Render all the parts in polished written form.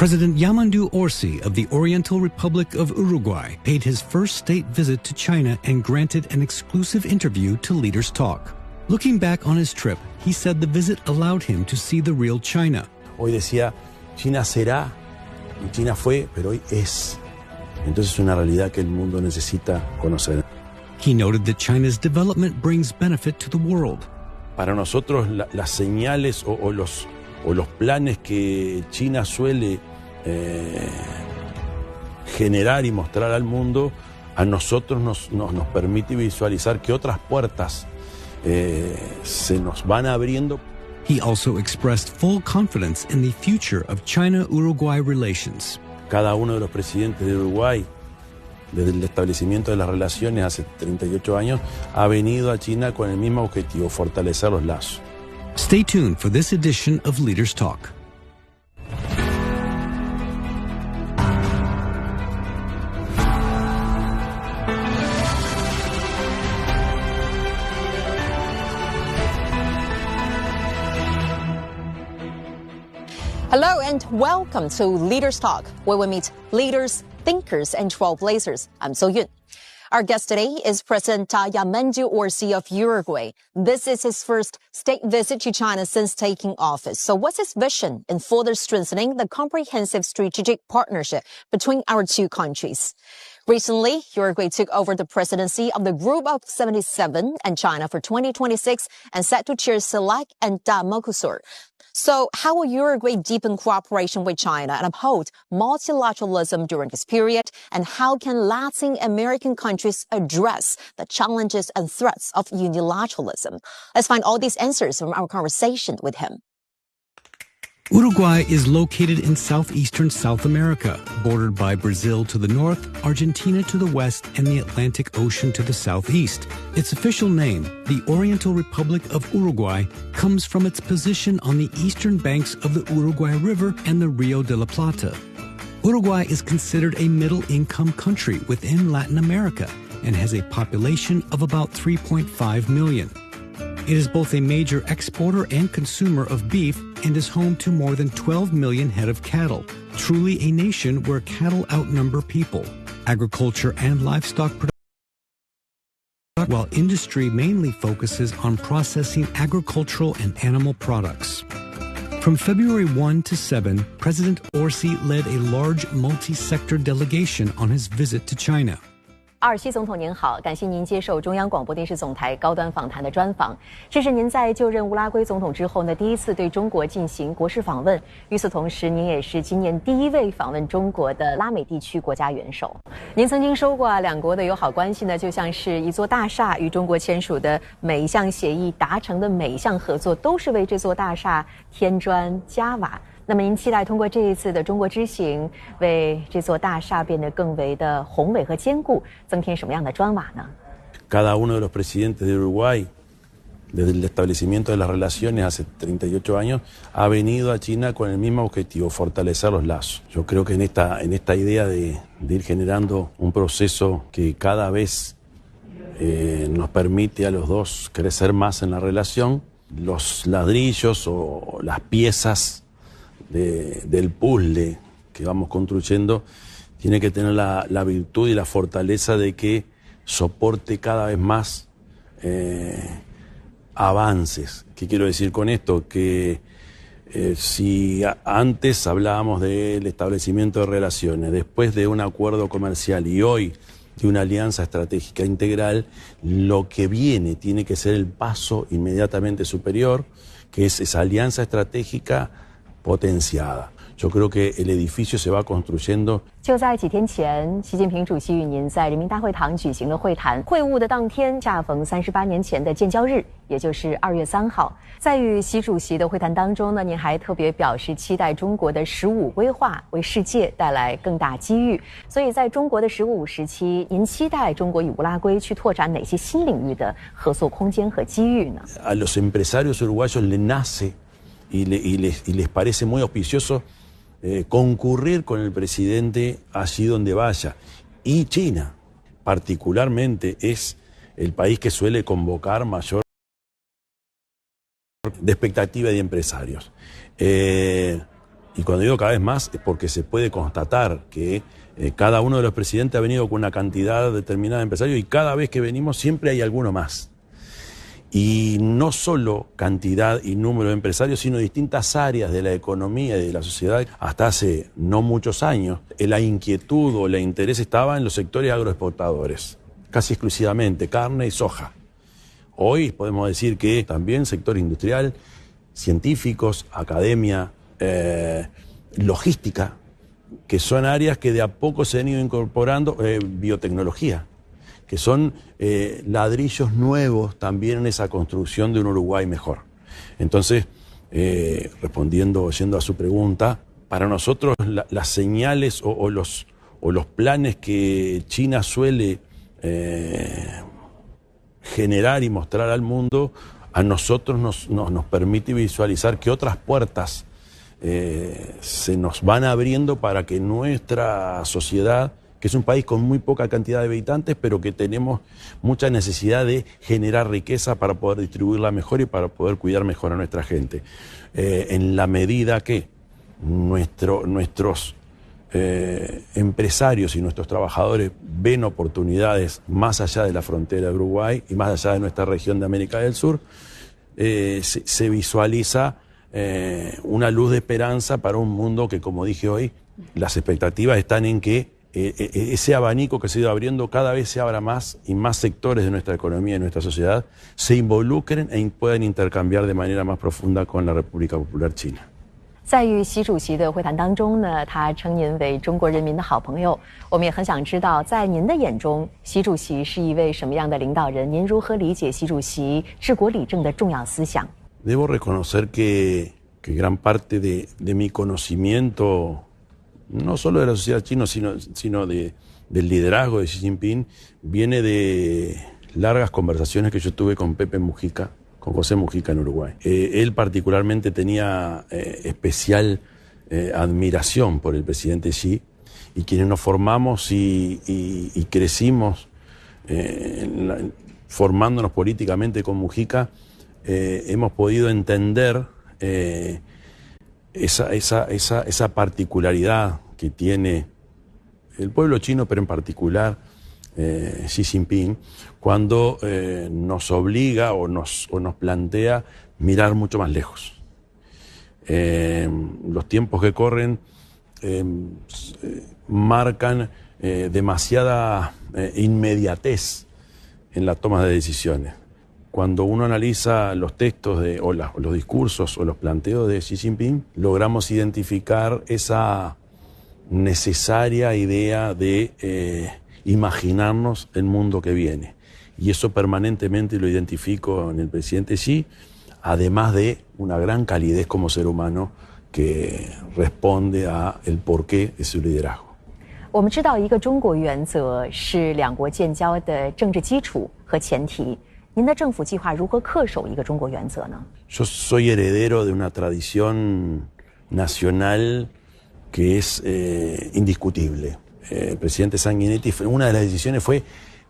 President Yamandu Orsi of the Oriental Republic of Uruguay paid his first state visit to China and granted an exclusive interview to Leaders Talk. Looking back on his trip, he said the visit allowed him to see the real China. Hoy decía, China será, y China fue, pero hoy es. Entonces es una realidad que el mundo necesita conocer. He noted that China's development brings benefit to the world. Para nosotros las señales o los planes que China suele generar y mostrar al mundo, a nosotros nos permite visualizar que otras puertas se nos van abriendo. He also expressed full confidence in the future of China-Uruguay relations. Cada uno de los presidentes de Uruguay, desde el establecimiento de las relaciones hace 38 años, ha venido a China con el mismo objetivo, fortalecer los lazos. Stay tuned for this edition of Leaders Talk. Hello and welcome to Leaders Talk, where we meet leaders, thinkers, and trailblazers. I'm So Yun. Our guest today is President Yamandu Orsi of Uruguay. This is his first state visit to China since taking office. So what's his vision in further strengthening the comprehensive strategic partnership between our two countries? Recently, Uruguay took over the presidency of the Group of 77 and China for 2026 and set to chair CELAC and Mercosur. So how will Uruguay deepen cooperation with China and uphold multilateralism during this period? And how can Latin American countries address the challenges and threats of unilateralism? Let's find all these answers from our conversation with him. Uruguay is located in southeastern South America, bordered by Brazil to the north, Argentina to the west, and the Atlantic Ocean to the southeast. Its official name, the Oriental Republic of Uruguay, comes from its position on the eastern banks of the Uruguay River and the Rio de la Plata. Uruguay is considered a middle-income country within Latin America and has a population of about 3.5 million. It is both a major exporter and consumer of beef and is home to more than 12 million head of cattle, truly a nation where cattle outnumber people. Agriculture and livestock production, while industry mainly focuses on processing agricultural and animal products. From February 1 to 7, President Orsi led a large multi-sector delegation on his visit to China. 阿尔西总统您好，感谢您接受中央广播电视总台高端访谈的专访。这是您在就任乌拉圭总统之后呢，第一次对中国进行国事访问。与此同时，您也是今年第一位访问中国的拉美地区国家元首。您曾经说过两国的友好关系呢，就像是一座大厦，与中国签署的每一项协议、达成的每一项合作，都是为这座大厦添砖加瓦。那么您期待通过这一次的中国之行，为这座大厦变得更为的宏伟和坚固，增添什么样的砖瓦呢？ Cada uno de los presidentes de Uruguay, desde el establecimiento de las relaciones hace 38 años, ha venido a China con el mismo objetivo, fortalecer los lazos. Yo creo que en esta idea de ir generando un proceso que cada vez nos permite a los dos crecer más en la relación, los ladrillos o las piezas del puzzle que vamos construyendo tiene que tener la virtud y la fortaleza de que soporte cada vez más avances. ¿Qué quiero decir con esto? Que si antes hablábamos del establecimiento de relaciones, después de un acuerdo comercial y hoy de una alianza estratégica integral, lo que viene tiene que ser el paso inmediatamente superior, que es esa alianza estratégica potenciada. Yo creo que el edificio se va construyendo. 就在几天前，习近平主席与您在人民大会堂举行了会谈。会晤的当天，恰逢38年前的建交日，也就是2月3号。在与习主席的会谈当中呢，您还特别表示期待中国的“15”规划为世界带来更大机遇。所以，在中国的“15”时期，您期待中国与乌拉圭去拓展哪些新领域的合作空间和机遇呢？ A los empresarios uruguayos les nace y les parece muy auspicioso concurrir con el presidente allí donde vaya. Y China, particularmente, es el país que suele convocar mayor de expectativa de empresarios. Y cuando digo cada vez más es porque se puede constatar que cada uno de los presidentes ha venido con una cantidad determinada de empresarios y cada vez que venimos siempre hay alguno más. Y no solo cantidad y número de empresarios, sino distintas áreas de la economía y de la sociedad. Hasta hace no muchos años, la inquietud o el interés estaba en los sectores agroexportadores, casi exclusivamente carne y soja. Hoy podemos decir que también sector industrial, científicos, academia, logística, que son áreas que de a poco se han ido incorporando, biotecnología, que son ladrillos nuevos también en esa construcción de un Uruguay mejor. Entonces, yendo a su pregunta, para nosotros las señales o los planes que China suele generar y mostrar al mundo, a nosotros nos permite visualizar que otras puertas se nos van abriendo para que nuestra sociedad, que es un país con muy poca cantidad de habitantes, pero que tenemos mucha necesidad de generar riqueza para poder distribuirla mejor y para poder cuidar mejor a nuestra gente. En la medida que nuestros empresarios y nuestros trabajadores ven oportunidades más allá de la frontera de Uruguay y más allá de nuestra región de América del Sur, se visualiza una luz de esperanza para un mundo que, como dije hoy, las expectativas están en que ese abanico que se ha ido abriendo cada vez se abra más y más sectores de nuestra economía y nuestra sociedad se involucren e puedan intercambiar de manera más profunda con la República Popular China. 在与习主席的会谈当中呢，他称您为中国人民的好朋友。我们也很想知道，在您的眼中，习主席是一位什么样的领导人？您如何理解习主席治国理政的重要思想？ Debo reconocer que gran parte de mi conocimiento, no solo de la sociedad china, sino del liderazgo de Xi Jinping, viene de largas conversaciones que yo tuve con Pepe Mujica, con José Mujica en Uruguay. Él particularmente tenía especial admiración por el presidente Xi, y quienes nos formamos y crecimos formándonos políticamente con Mujica, hemos podido entender esa particularidad que tiene el pueblo chino, pero en particular Xi Jinping, cuando nos obliga o nos plantea mirar mucho más lejos. Los tiempos que corren marcan demasiada inmediatez en la toma de decisiones. Cuando uno analiza los textos los discursos o los planteos de Xi Jinping, logramos identificar esa necesaria idea de imaginarnos el mundo que viene. Y eso permanentemente lo identifico en el presidente Xi, además de una gran calidez como ser humano que responde a el porqué de su liderazgo. 我们知道，一个中国原则是两国建交的政治基础和前提。您的政府计划如何恪守一个中国原则呢？ Yo soy heredero de una tradición nacional que es indiscutible. El presidente Sanguinetti, una de las decisiones fue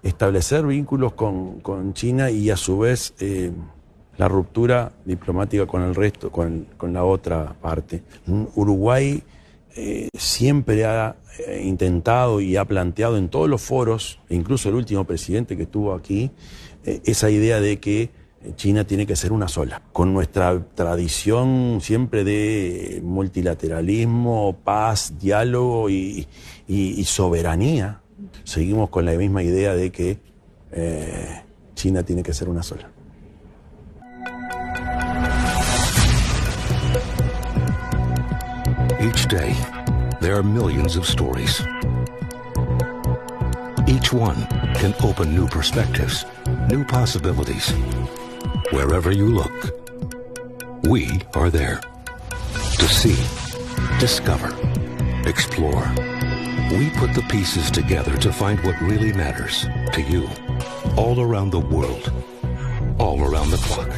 establecer vínculos con China y a su vez la ruptura diplomática con el resto, con la otra parte. Uruguay siempre ha intentado y ha planteado en todos los foros, incluso el último presidente que estuvo aquí, esa idea de que China tiene que ser una sola. Con nuestra tradición siempre de multilateralismo, paz, diálogo y soberanía, seguimos con la misma idea de que China tiene que ser una sola. Each day, there are millions of stories. Each one can open new perspectives, new possibilities. Wherever you look, we are there. To see, discover, explore. We put the pieces together to find what really matters to you. All around the world, all around the clock.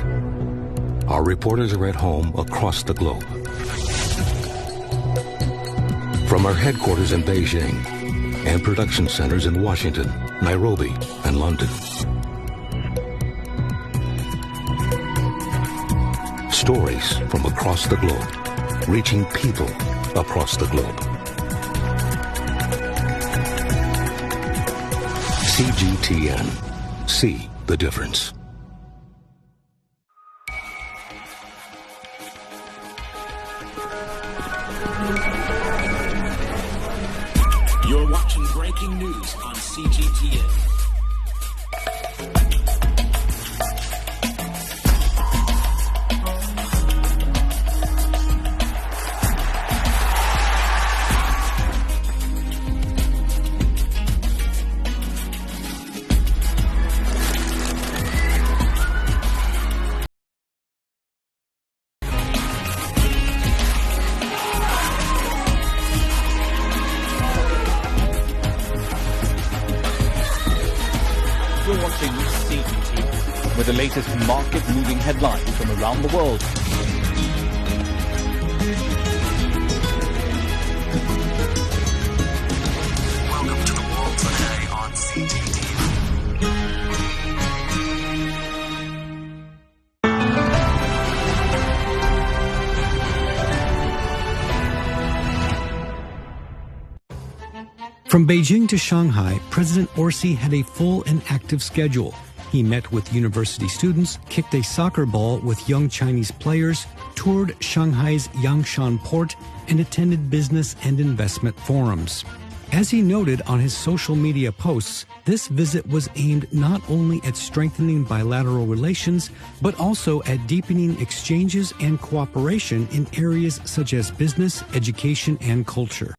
Our reporters are at home across the globe. From our headquarters in Beijing and production centers in Washington, Nairobi, and London. Stories from across the globe, reaching people across the globe. CGTN. See the difference. You're watching breaking news on CGTN. You're watching CGTN with the latest market-moving headlines from around the world. Welcome to the world today on CGTN. From Beijing to Shanghai, President Orsi had a full and active schedule. He met with university students, kicked a soccer ball with young Chinese players, toured Shanghai's Yangshan port, and attended business and investment forums. As he noted on his social media posts, this visit was aimed not only at strengthening bilateral relations, but also at deepening exchanges and cooperation in areas such as business, education, and culture.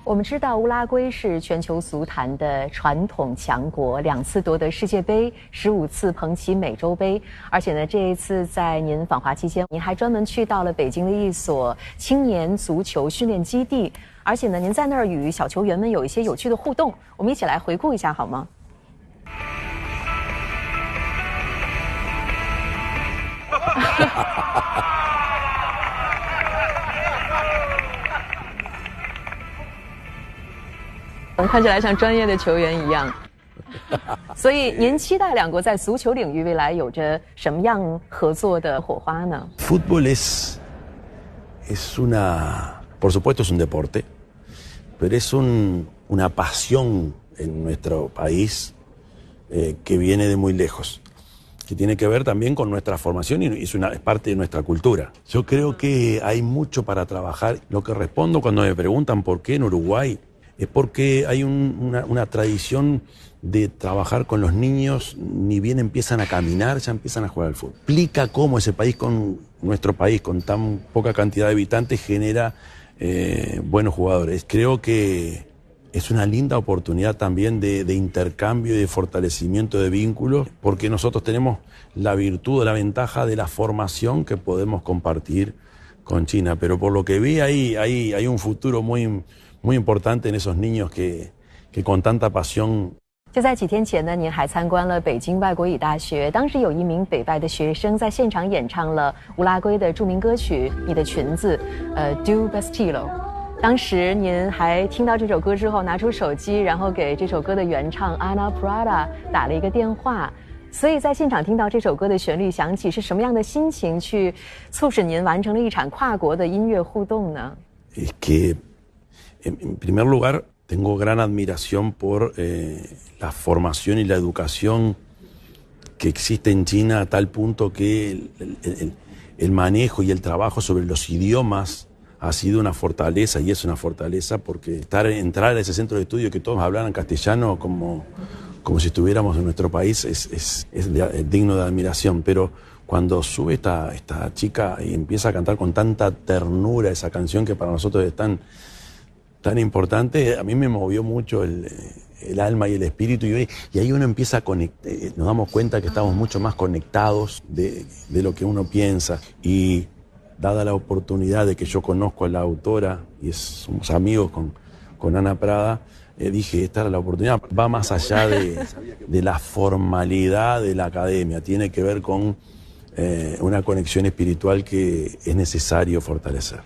我们知道乌拉圭是全球足坛的传统强国，2次夺得世界杯，15次捧起美洲杯。而且呢，这一次在您访华期间，您还专门去到了北京的一所青年足球训练基地，而且呢，您在那儿与小球员们有一些有趣的互动，我们一起来回顾一下好吗？看起来像专业的球员一样，所以您期待两国在足球领域未来有着什么样合作的火花呢？ Fútbol es una, por supuesto es un deporte, pero es una pasión en nuestro país que viene de muy lejos, que tiene que ver también con nuestra formación y es parte de nuestra cultura. Yo creo que hay mucho para trabajar. Lo que respondo cuando me preguntan por qué en Uruguay, es porque hay una tradición de trabajar con los niños, ni bien empiezan a caminar, ya empiezan a jugar al fútbol. Explica cómo ese país, nuestro país, con tan poca cantidad de habitantes, genera buenos jugadores. Creo que es una linda oportunidad también de intercambio y de fortalecimiento de vínculos, porque nosotros tenemos la virtud, la ventaja de la formación que podemos compartir con China. Pero por lo que vi, hay un futuro muy importante en esos niños que con tanta pasión。 就在几天前呢，您还参观了北京外国语大学，当时有一名北外的学生在现场演唱了乌拉圭的著名歌曲《你的裙子》Do Vestilo。当时您还听到这首歌之后，拿出手机，然后给这首歌的原唱 Ana Prada 打了一个电话。所以在现场听到这首歌的旋律响起，是什么样的心情去促使您完成了一场跨国的音乐互动呢？ En primer lugar, tengo gran admiración por la formación y la educación que existe en China a tal punto que el manejo y el trabajo sobre los idiomas ha sido una fortaleza y es una fortaleza porque entrar a ese centro de estudio que todos hablaran castellano como si estuviéramos en nuestro país es digno de admiración. Pero cuando sube esta chica y empieza a cantar con tanta ternura esa canción que para nosotros es tan importante, a mí me movió mucho el alma y el espíritu y ahí uno empieza a conectar, nos damos cuenta que estamos mucho más conectados de lo que uno piensa y dada la oportunidad de que yo conozco a la autora y somos amigos con Ana Prada, dije, esta era la oportunidad, va más allá de la formalidad de la academia, tiene que ver con una conexión espiritual que es necesario fortalecer.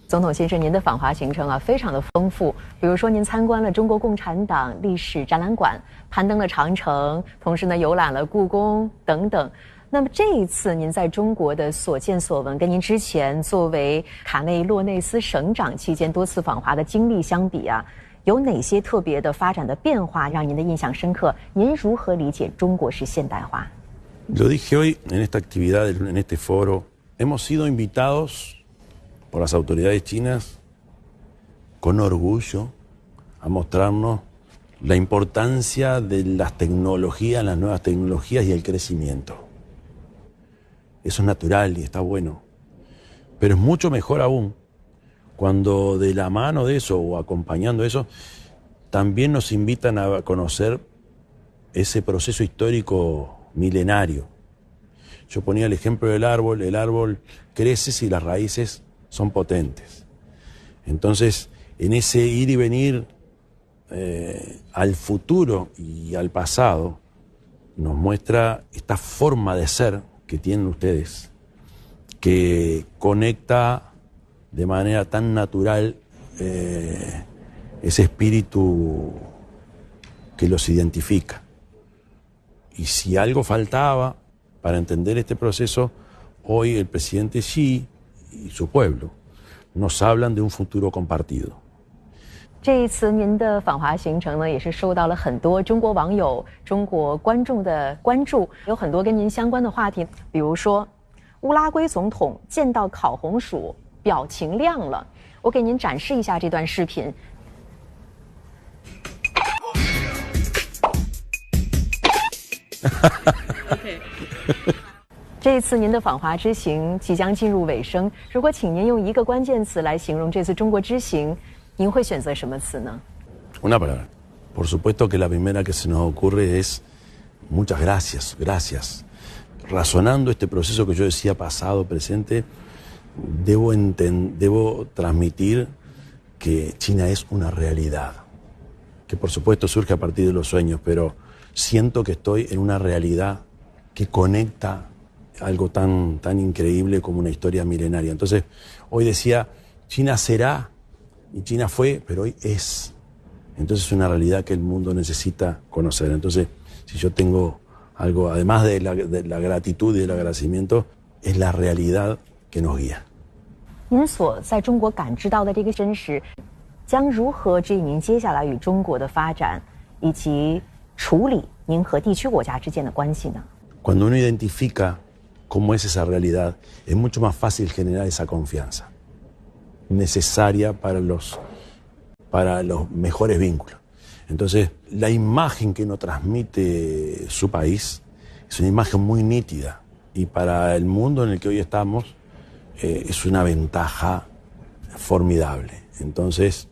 总统先生，您的访华行程非常的丰富。比如说，您参观了中国共产党历史展览馆，攀登了长城，同时呢游览了故宫等等。那么这一次您在中国的所见所闻，跟您之前作为卡内洛内斯省长期间多次访华的经历相比啊，有哪些特别的发展的变化让您的印象深刻？您如何理解中国式现代化？ Lo dije hoy en esta actividad, en este foro, hemos sido invitados por las autoridades chinas con orgullo a mostrarnos la importancia de las tecnologías, las nuevas tecnologías y el crecimiento. Eso es natural y está bueno, pero es mucho mejor aún cuando de la mano de eso o acompañando eso, también nos invitan a conocer ese proceso histórico milenario. Yo ponía el ejemplo del árbol. El árbol crece si las raíces son potentes. Entonces, en ese ir y venir al futuro y al pasado, nos muestra esta forma de ser que tienen ustedes, que conecta de manera tan natural ese espíritu que los identifica. Y si algo faltaba para entender este proceso, hoy el presidente Xi y su pueblo nos hablan de un futuro compartido. 这一次您的访华行程呢，也是受到了很多中国网友、中国观众的关注，有很多跟您相关的话题，比如说乌拉圭总统见到烤红薯，表情亮了。我给您展示一下这段视频。这一次您的访华之行即将进入尾声，如果请您用一个关键词来形容这次中国之行，您会选择什么词呢？ Una palabra. Por supuesto que la primera que se nos ocurre es muchas gracias, gracias. Razonando este proceso que yo decía pasado, presente, debo transmitir que China es una realidad, que por supuesto surge a partir de los sueños, pero siento que estoy en una realidad que conecta algo tan increíble como una historia milenaria. Entonces, hoy decía, China será, y China fue, pero hoy es. Entonces es una realidad que el mundo necesita conocer. Entonces, si yo tengo algo, además de la gratitud y del agradecimiento, es la realidad que nos guía. 您所在中国感知到的这个真实，将如何指引您接下来与中国的发展，以及处理您和地区国家之间的关系呢？ Cuando uno identifica cómo es esa realidad, es mucho más fácil generar esa confianza necesaria para los mejores vínculos. Entonces, la imagen que nos transmite su país es una imagen muy nítida y para el mundo en el que hoy estamos es una ventaja formidable. Entonces,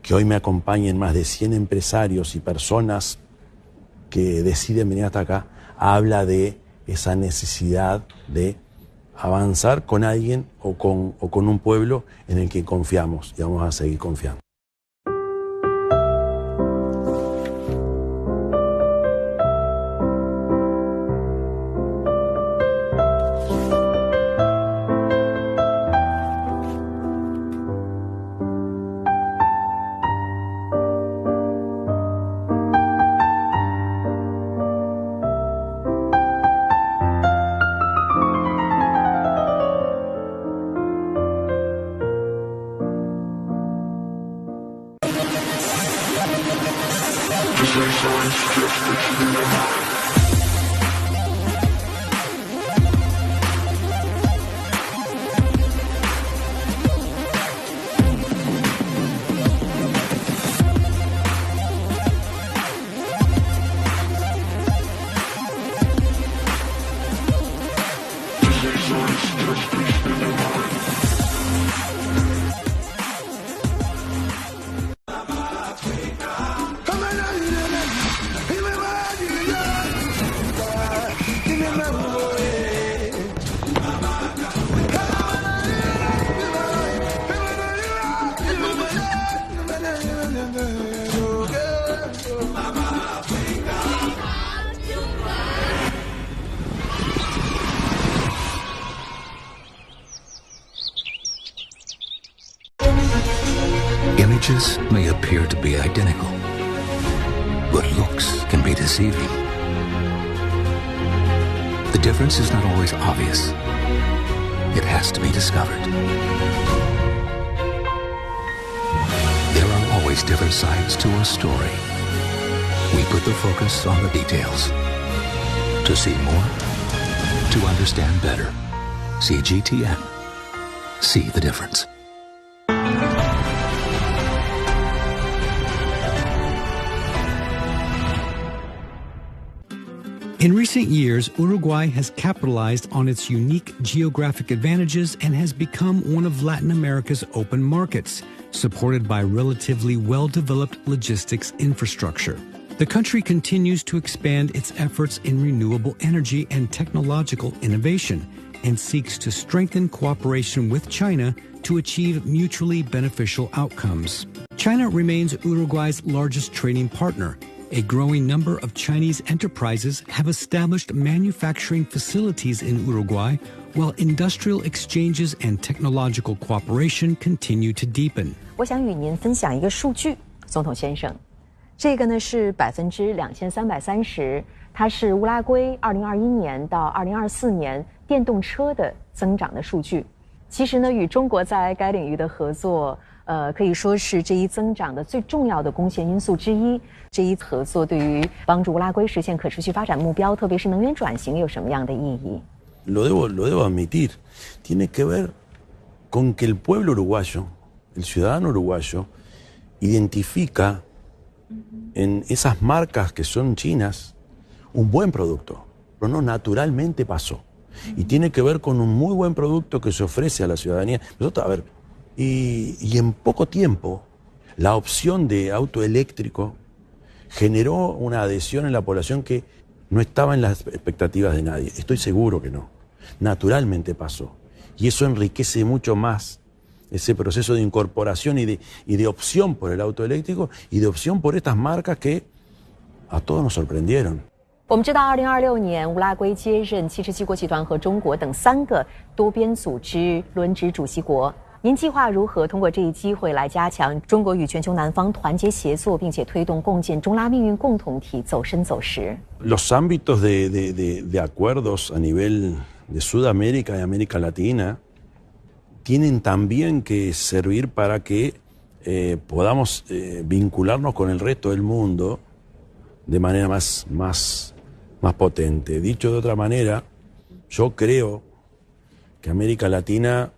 que hoy me acompañen más de 100 empresarios y personas que deciden venir hasta acá, habla de esa necesidad de avanzar con alguien o con un pueblo en el que confiamos y vamos a seguir confiando. Images may appear to be identical, but looks can be deceiving. The difference is not always obvious. It has to be discovered. There are always different sides to a story. We put the focus on the details. To see more, to understand better. See GTN. See the difference. In recent years, Uruguay has capitalized on its unique geographic advantages and has become one of Latin America's open markets, supported by relatively well-developed logistics infrastructure. The country continues to expand its efforts in renewable energy and technological innovation and seeks to strengthen cooperation with China to achieve mutually beneficial outcomes. China remains Uruguay's largest trading partner. A growing number of Chinese enterprises have established manufacturing facilities in Uruguay, while industrial exchanges and technological cooperation continue to deepen. 我想与您分享一个数据，总统先生，这个呢是2330%，它是乌拉圭2021年到2024年电动车的增长的数据。其实呢，与中国在该领域的合作。可以说是这一增长的最重要的贡献因素之一。这一合作对于帮助乌拉圭实现可持续发展目标，特别是能源转型，有什么样的意义？ Lo debo admitir, tiene que ver con que el pueblo uruguayo, el ciudadano uruguayo, identifica en esas marcas que son chinas un buen producto, pero no naturalmente pasó. Y tiene que ver con un muy buen producto que se ofrece a la ciudadanía. Nosotros, a ver, y en poco tiempo la opción de auto eléctrico generó una adhesión en la población que no estaba en las expectativas de nadie. Estoy seguro que no. Naturalmente pasó. Y eso enriquece mucho más ese proceso de incorporación y de opción por el auto eléctrico y de opción por estas marcas que a todos nos sorprendieron. 我们知道，2026年乌拉圭接任77国集团和中国等3个多边组织轮值主席国。您计划如何通过这一机会来加强中国与全球南方团结协作，并且推动共建中拉命运共同体走深走实？ Los ámbitos de acuerdos a nivel de Sudamérica y América Latina tienen también que servir para que podamos vincularnos con el resto del mundo de manera más potente. Dicho de otra manera, yo creo que América Latina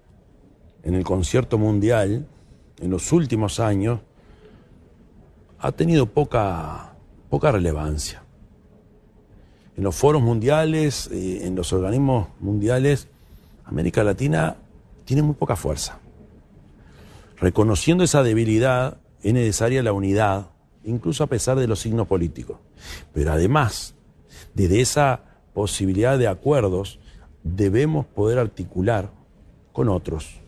en el concierto mundial, en los últimos años, ha tenido poca relevancia. En los foros mundiales, en los organismos mundiales, América Latina tiene muy poca fuerza. Reconociendo esa debilidad, es necesaria la unidad, incluso a pesar de los signos políticos. Pero además, desde esa posibilidad de acuerdos, debemos poder articular con otros.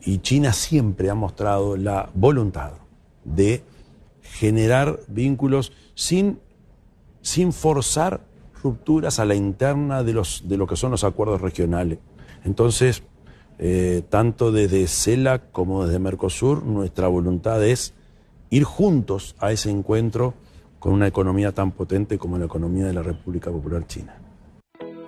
Y China siempre ha mostrado la voluntad de generar vínculos sin forzar rupturas a la interna de lo que son los acuerdos regionales. Entonces, tanto desde CELAC como desde Mercosur, nuestra voluntad es ir juntos a ese encuentro con una economía tan potente como la economía de la República Popular China.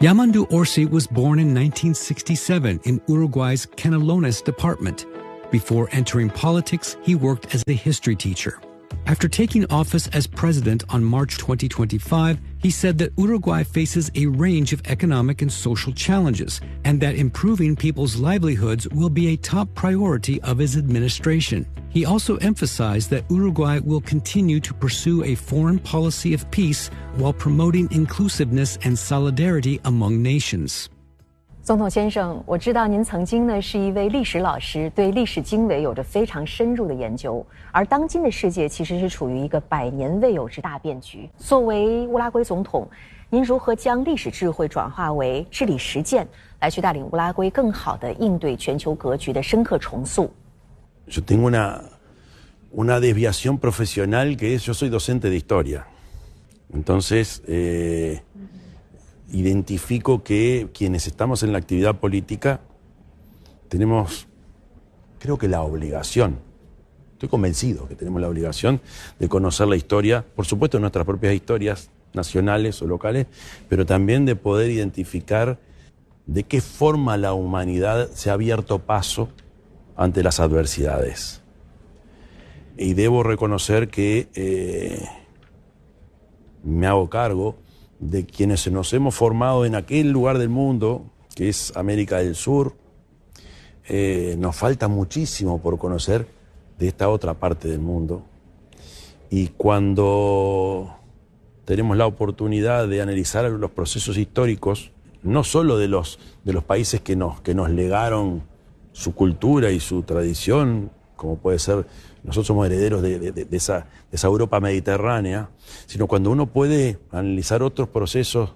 Yamandu Orsi was born in 1967 in Uruguay's Canelones department. Before entering politics, he worked as a history teacher. After taking office as president on March 2025, he said that Uruguay faces a range of economic and social challenges, and that improving people's livelihoods will be a top priority of his administration. He also emphasized that Uruguay will continue to pursue a foreign policy of peace while promoting inclusiveness and solidarity among nations. 总统先生，我知道您曾经呢是一位历史老师，对历史经纬有着非常深入的研究。而当今的世界其实是处于一个100年未有之大变局。作为乌拉圭总统，您如何将历史智慧转化为治理实践，来去带领乌拉圭更好地应对全球格局的深刻重塑？ Yo tengo una desviación profesional que es, yo soy docente de historia. Entonces, identifico que quienes estamos en la actividad política tenemos, creo que la obligación, estoy convencido que tenemos la obligación de conocer la historia, por supuesto nuestras propias historias, nacionales o locales, pero también de poder identificar de qué forma la humanidad se ha abierto paso ante las adversidades. Y debo reconocer que me hago cargo de quienes nos hemos formado en aquel lugar del mundo, que es América del Sur. Nos falta muchísimo por conocer de esta otra parte del mundo. Y cuando tenemos la oportunidad de analizar los procesos históricos, no solo de los países que nos legaron su cultura y su tradición, como puede ser, nosotros somos herederos de esa Europa mediterránea, sino cuando uno puede analizar otros procesos,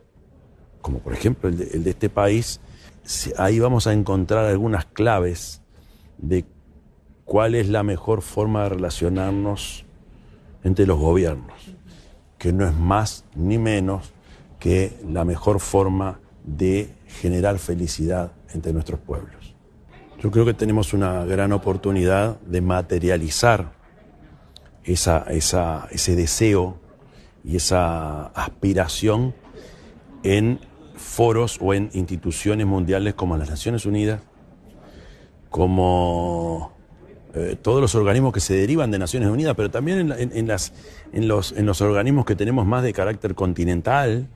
como por ejemplo el de este país, ahí vamos a encontrar algunas claves de cuál es la mejor forma de relacionarnos entre los gobiernos, que no es más ni menos que la mejor forma de generar felicidad entre nuestros pueblos. Yo creo que tenemos una gran oportunidad de materializar ese deseo y esa aspiración en foros o en instituciones mundiales como las Naciones Unidas, como todos los organismos que se derivan de Naciones Unidas, pero también en los organismos que tenemos más de carácter continental,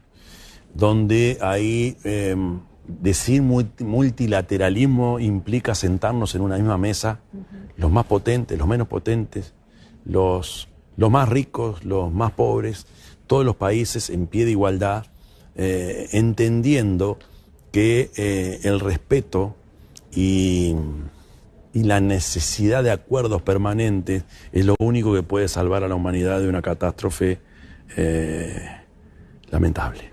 donde ahí decir multilateralismo implica sentarnos en una misma mesa, los más potentes, los menos potentes, los más ricos, los más pobres, todos los países en pie de igualdad, entendiendo que el respeto y la necesidad de acuerdos permanentes es lo único que puede salvar a la humanidad de una catástrofe lamentable.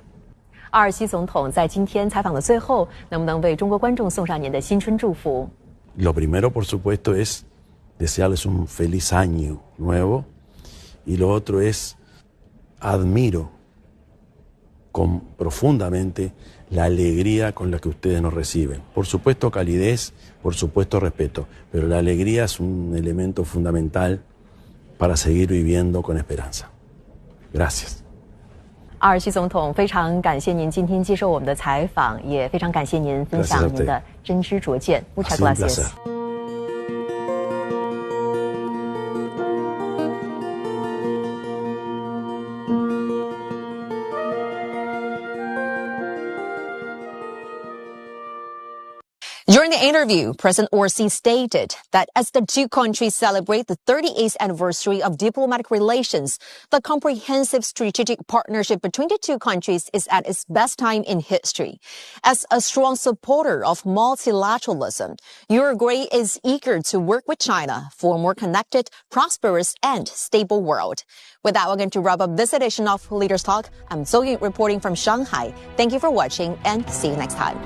阿尔西总统在今天采访的最后，能不能为中国观众送上您的新春祝福？ Lo primero, por supuesto, es desearles un feliz año nuevo, y lo otro es admiro profundamente la alegría con la que ustedes nos reciben. Por supuesto calidez, por supuesto respeto, pero la alegría es un elemento fundamental para seguir viviendo con esperanza. Gracias. 阿尔西总统，非常感谢您今天接受我们的采访，也非常感谢您分享您的真知灼见。Muchas gracias. During the interview, President Orsi stated that as the two countries celebrate the 38th anniversary of diplomatic relations, the comprehensive strategic partnership between the two countries is at its best time in history. As a strong supporter of multilateralism, Uruguay is eager to work with China for a more connected, prosperous, and stable world. With that, we're going to wrap up this edition of Leaders Talk. I'm So Yun reporting from Shanghai. Thank you for watching and see you next time.